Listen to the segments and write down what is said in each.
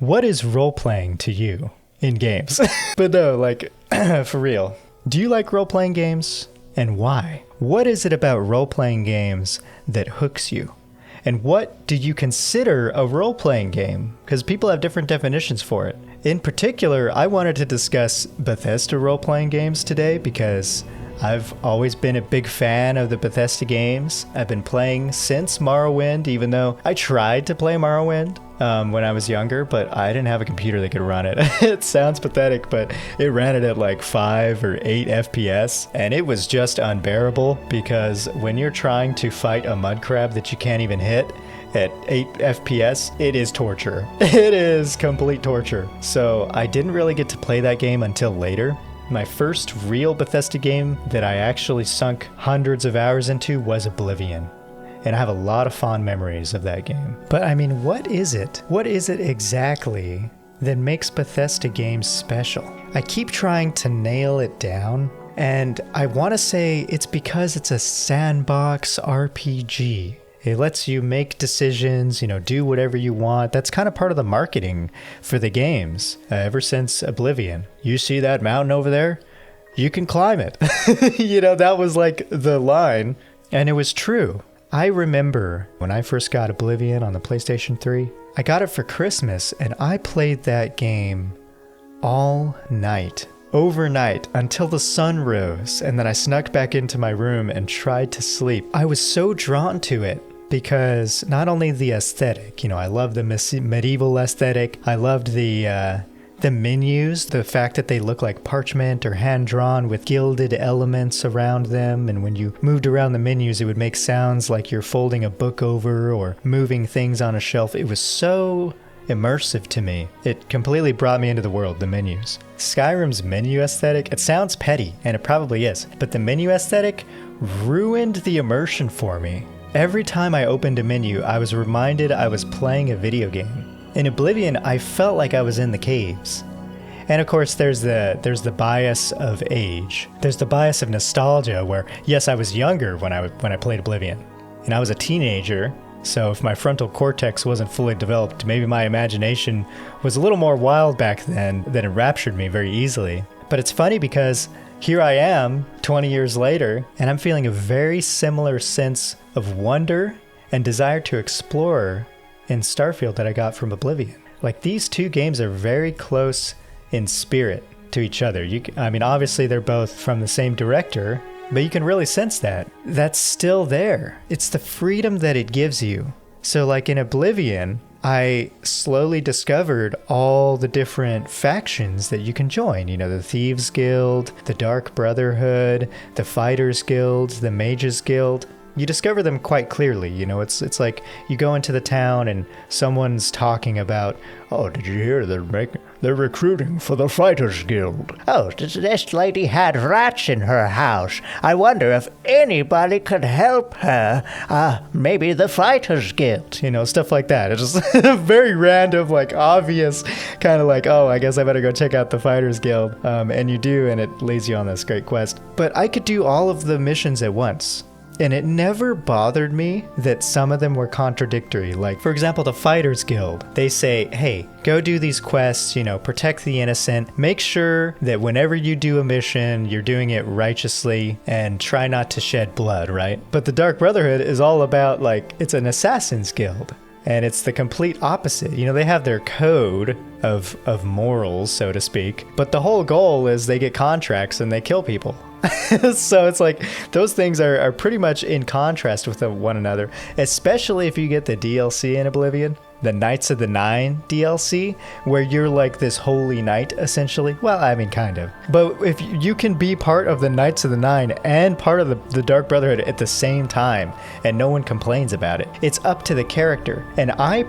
what is role-playing to you in games? But no, like, for real. Do you like role-playing games? And why? What is it about role-playing games that hooks you? And what do you consider a role-playing game? Because people have different definitions for it. In particular, I wanted to discuss Bethesda role-playing games today because I've always been a big fan of the Bethesda games. I've been playing since Morrowind, even though I tried to play Morrowind when I was younger, but I didn't have a computer that could run it. It sounds pathetic, but it ran it at like 5 or 8 FPS, and it was just unbearable because when you're trying to fight a mud crab that you can't even hit at 8 FPS, it is torture. It is complete torture. So I didn't really get to play that game until later. My first real Bethesda game that I actually sunk hundreds of hours into was Oblivion. And I have a lot of fond memories of that game. But I mean, what is it? What is it exactly that makes Bethesda games special? I keep trying to nail it down, and I want to say it's because it's a sandbox RPG. It lets you make decisions, do whatever you want. That's kind of part of the marketing for the games ever since Oblivion. You see that mountain over there? You can climb it. That was like the line. And it was true. I remember when I first got Oblivion on the PlayStation 3, I got it for Christmas and I played that game all night. Overnight until the sun rose, and then I snuck back into my room and tried to sleep. I was so drawn to it because not only the aesthetic, I love the medieval aesthetic. I loved the menus, the fact that they look like parchment or hand-drawn with gilded elements around them, and when you moved around the menus, it would make sounds like you're folding a book over or moving things on a shelf. It was so immersive to me. It completely brought me into the world, the menus. Skyrim's menu aesthetic, it sounds petty, and it probably is, but the menu aesthetic ruined the immersion for me. Every time I opened a menu, I was reminded I was playing a video game. In Oblivion, I felt like I was in the caves. And of course, there's the bias of age. There's the bias of nostalgia where, yes, I was younger when I played Oblivion. And I was a teenager, so if my frontal cortex wasn't fully developed, maybe my imagination was a little more wild back then that enraptured me very easily. But it's funny because here I am, 20 years later, and I'm feeling a very similar sense of wonder and desire to explore in Starfield that I got from Oblivion. Like, these two games are very close in spirit to each other. Obviously they're both from the same director, but you can really sense that. That's still there. It's the freedom that it gives you. So like in Oblivion, I slowly discovered all the different factions that you can join. The Thieves Guild, the Dark Brotherhood, the Fighters Guild, the Mages Guild. You discover them quite clearly. It's like you go into the town and someone's talking about, oh, did you hear they're recruiting for the Fighters Guild? Oh, this lady had rats in her house. I wonder if anybody could help her. Maybe the Fighters Guild. Stuff like that. It's just very random, like obvious, kind of like, oh, I guess I better go check out the Fighters Guild. And you do, and it leads you on this great quest. But I could do all of the missions at once. And it never bothered me that some of them were contradictory. Like, for example, the Fighters Guild. They say, hey, go do these quests, protect the innocent. Make sure that whenever you do a mission, you're doing it righteously and try not to shed blood, right? But the Dark Brotherhood is all about, like, it's an assassin's guild. And it's the complete opposite. They have their code of morals, so to speak. But the whole goal is they get contracts and they kill people. So it's like those things are pretty much in contrast with one another, especially if you get the DLC in Oblivion, the Knights of the Nine DLC, where you're like this holy knight, essentially. Well, kind of. But if you can be part of the Knights of the Nine and part of the Dark Brotherhood at the same time, and no one complains about it, it's up to the character. And I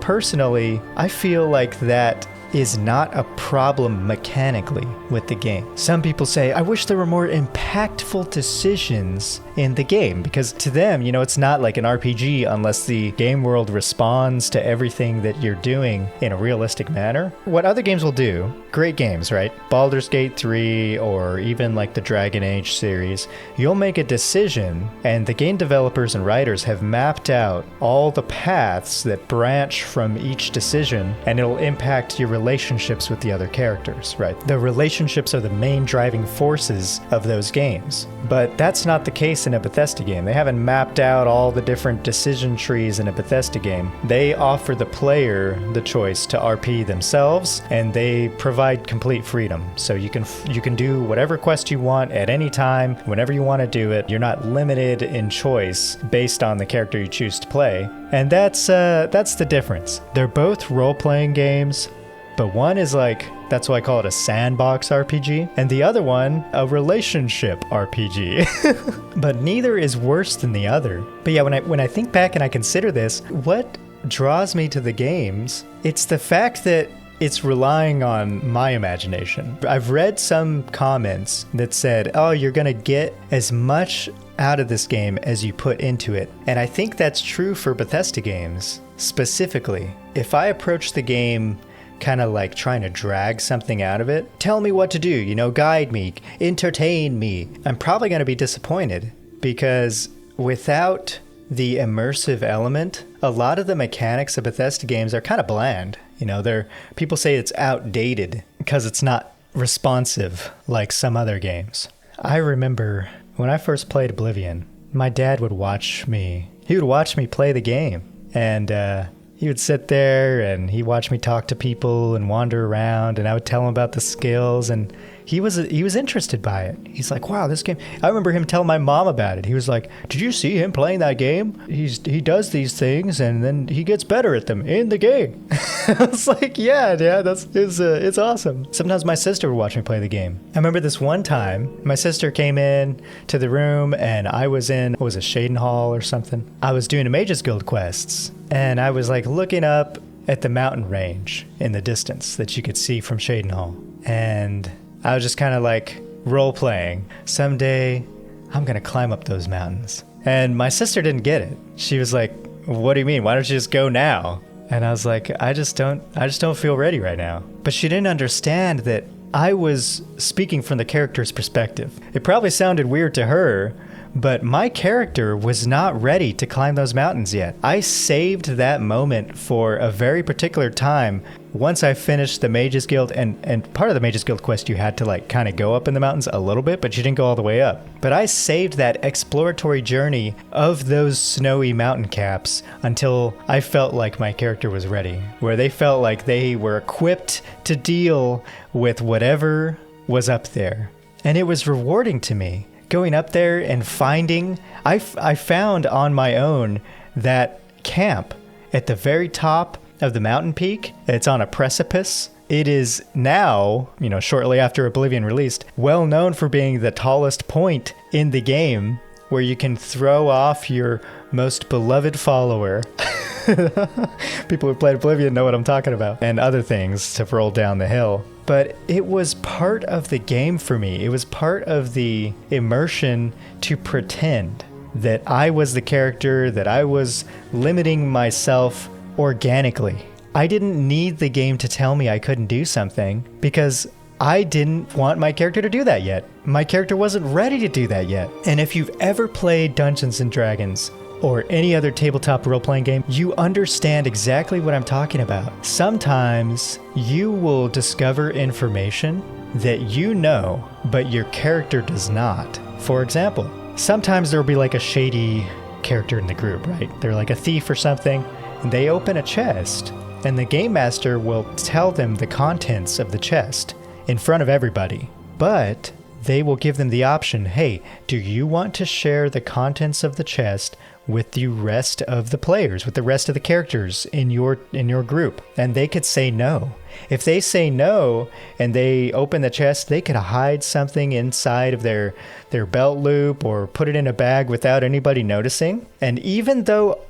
feel like that is not a problem mechanically with the game. Some people say, I wish there were more impactful decisions in the game, because to them, it's not like an RPG unless the game world responds to everything that you're doing in a realistic manner. What other games will do, great games, right? Baldur's Gate 3 or even like the Dragon Age series, you'll make a decision and the game developers and writers have mapped out all the paths that branch from each decision, and it'll impact your relationships with the other characters, right? The relationships are the main driving forces of those games. But that's not the case in a Bethesda game. They haven't mapped out all the different decision trees in a Bethesda game. They offer the player the choice to RP themselves, and they provide complete freedom. So you can do whatever quest you want at any time, whenever you want to do it. You're not limited in choice based on the character you choose to play. And that's the difference. They're both role-playing games, but one is that's why I call it a sandbox RPG, and the other one, a relationship RPG. But neither is worse than the other. But yeah, when I think back and I consider this, what draws me to the games, it's the fact that it's relying on my imagination. I've read some comments that said, oh, you're gonna get as much out of this game as you put into it. And I think that's true for Bethesda games specifically. If I approach the game kind of like trying to drag something out of it, tell me what to do, guide me, entertain me, I'm probably going to be disappointed, because without the immersive element, a lot of the mechanics of Bethesda games are kind of bland. People say it's outdated because it's not responsive like some other games. I remember when I first played Oblivion, my dad would watch me. He would watch me play the game, and he would sit there and he'd watch me talk to people and wander around, and I would tell him about the skills, and he was interested by it. He's like, wow, this game. I remember him telling my mom about it. He was like, did you see him playing that game? He does these things and then he gets better at them in the game. I was like, yeah, Dad, it's awesome. Sometimes my sister would watch me play the game. I remember this one time, my sister came in to the room and I was in, what was it, Shaden Hall or something? I was doing a Mages Guild quests, and I was like looking up at the mountain range in the distance that you could see from Shaden Hall. And I was just kind of like role-playing. Someday, I'm going to climb up those mountains. And my sister didn't get it. She was like, what do you mean? Why don't you just go now? And I was like, I just don't feel ready right now. But she didn't understand that I was speaking from the character's perspective. It probably sounded weird to her, but my character was not ready to climb those mountains yet. I saved that moment for a very particular time. Once I finished the Mages Guild, and part of the Mages Guild quest, you had to like kind of go up in the mountains a little bit, but you didn't go all the way up. But I saved that exploratory journey of those snowy mountain caps until I felt like my character was ready, where they felt like they were equipped to deal with whatever was up there. And it was rewarding to me. Going up there and finding, I found on my own that camp at the very top of the mountain peak. It's on a precipice. It is now, shortly after Oblivion released, well known for being the tallest point in the game, where you can throw off your most beloved follower. People who played Oblivion know what I'm talking about, and other things to roll down the hill. But it was part of the game for me. It was part of the immersion to pretend that I was the character, that I was limiting myself organically. I didn't need the game to tell me I couldn't do something, because I didn't want my character to do that yet. My character wasn't ready to do that yet. And if you've ever played Dungeons & Dragons, or any other tabletop role-playing game, you understand exactly what I'm talking about. Sometimes you will discover information that you know, but your character does not. For example, sometimes there'll be like a shady character in the group, right? They're like a thief or something, and they open a chest, and the game master will tell them the contents of the chest in front of everybody. But they will give them the option, hey, do you want to share the contents of the chest with the rest of the players, with the rest of the characters in your group? And they could say no. If they say no and they open the chest, they could hide something inside of their belt loop or put it in a bag without anybody noticing. And even though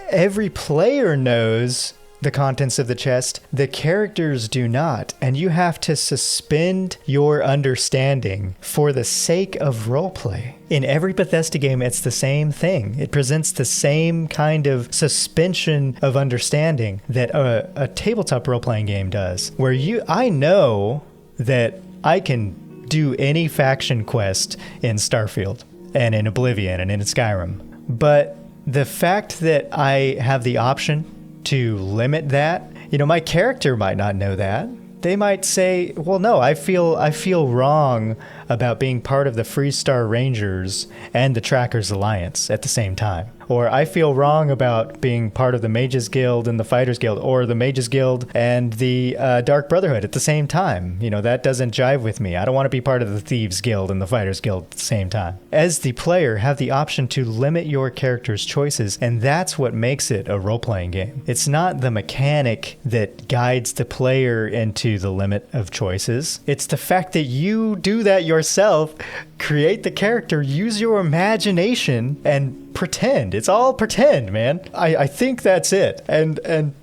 every player knows the contents of the chest, the characters do not, and you have to suspend your understanding for the sake of roleplay. In every Bethesda game, it's the same thing. It presents the same kind of suspension of understanding that a tabletop role-playing game does, where I know that I can do any faction quest in Starfield and in Oblivion and in Skyrim, but the fact that I have the option to limit that, my character might not know that. they might say, well, no, I feel wrong about being part of the Freestar Rangers and the Trackers Alliance at the same time. Or I feel wrong about being part of the Mages Guild and the Fighters Guild, or the Mages Guild and the Dark Brotherhood at the same time. You know, that doesn't jive with me. I don't want to be part of the Thieves Guild and the Fighters Guild at the same time. As the player, have the option to limit your character's choices, and that's what makes it a role-playing game. It's not the mechanic that guides the player into the limit of choices. It's the fact that you do that yourself, create the character, use your imagination, and pretend. It's all pretend, man. I think that's it. And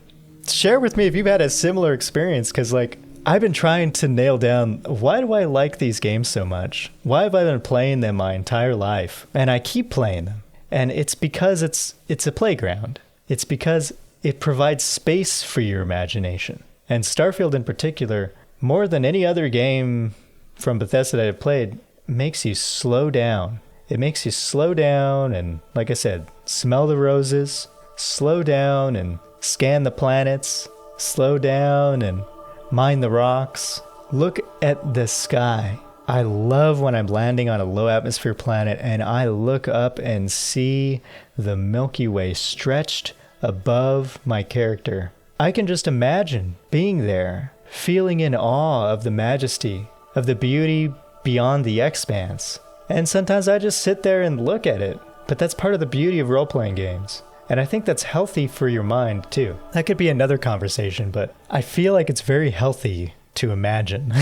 share with me if you've had a similar experience, because like I've been trying to nail down, why do I like these games so much? Why have I been playing them my entire life? And I keep playing them. And it's because it's a playground. It's because it provides space for your imagination. And Starfield in particular, more than any other game from Bethesda that I've played, makes you slow down. It makes you slow down and, like I said, smell the roses, slow down and scan the planets, slow down and mine the rocks. Look at the sky. I love when I'm landing on a low atmosphere planet and I look up and see the Milky Way stretched above my character. I can just imagine being there, feeling in awe of the majesty, of the beauty beyond the expanse. And sometimes I just sit there and look at it. But that's part of the beauty of role-playing games. And I think that's healthy for your mind, too. That could be another conversation, but I feel like it's very healthy to imagine.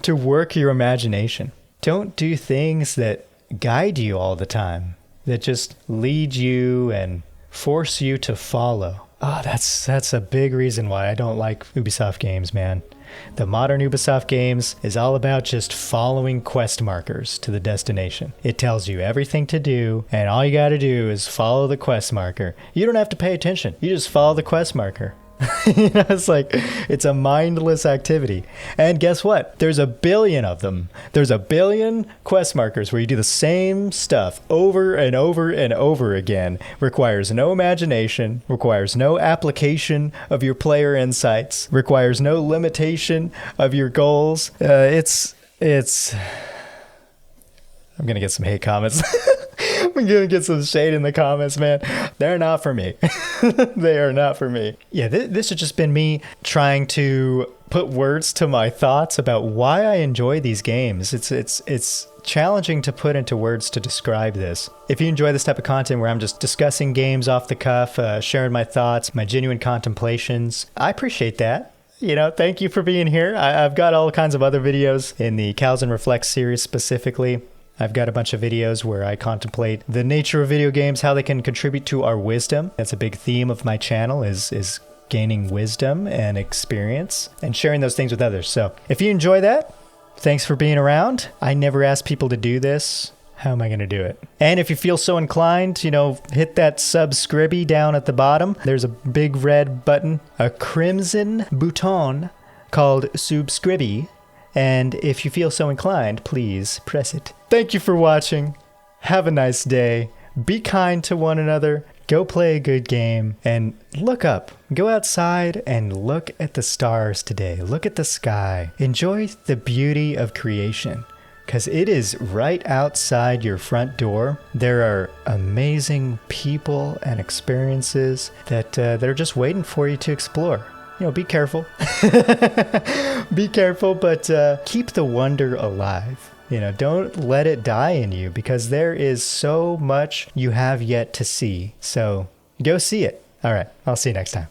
To work your imagination. Don't do things that guide you all the time, that just lead you and force you to follow. Oh, that's a big reason why I don't like Ubisoft games, man. The modern Ubisoft games is all about just following quest markers to the destination. It tells you everything to do, and all you gotta do is follow the quest marker. You don't have to pay attention. You just follow the quest marker. You know, it's like, it's a mindless activity. And guess what? There's a billion of them. There's a billion quest markers where you do the same stuff over and over and over again. Requires no imagination, requires no application of your player insights, requires no limitation of your goals. It's I'm gonna get some hate comments. I'm gonna get some shade in the comments, man. They're not for me. They are not for me. Yeah, this has just been me trying to put words to my thoughts about why I enjoy these games. It's challenging to put into words to describe this. If you enjoy this type of content where I'm just discussing games off the cuff, sharing my thoughts, my genuine contemplations, I appreciate that. You know, thank you for being here. I've got all kinds of other videos in the Cows and Reflect series specifically. I've got a bunch of videos where I contemplate the nature of video games, how they can contribute to our wisdom. That's a big theme of my channel is gaining wisdom and experience and sharing those things with others. So if you enjoy that, thanks for being around. I never ask people to do this. How am I going to do it? And if you feel so inclined, you know, hit that subscribe down at the bottom. There's a big red button, a crimson bouton called subscribe. And if you feel so inclined, please press it. Thank you for watching. Have a nice day. Be kind to one another. Go play a good game. And look up. Go outside and look at the stars today. Look at the sky. Enjoy the beauty of creation. Because it is right outside your front door. There are amazing people and experiences that are just waiting for you to explore. You know, be careful. Be careful, but keep the wonder alive. You know, don't let it die in you, because there is so much you have yet to see. So go see it. All right, I'll see you next time.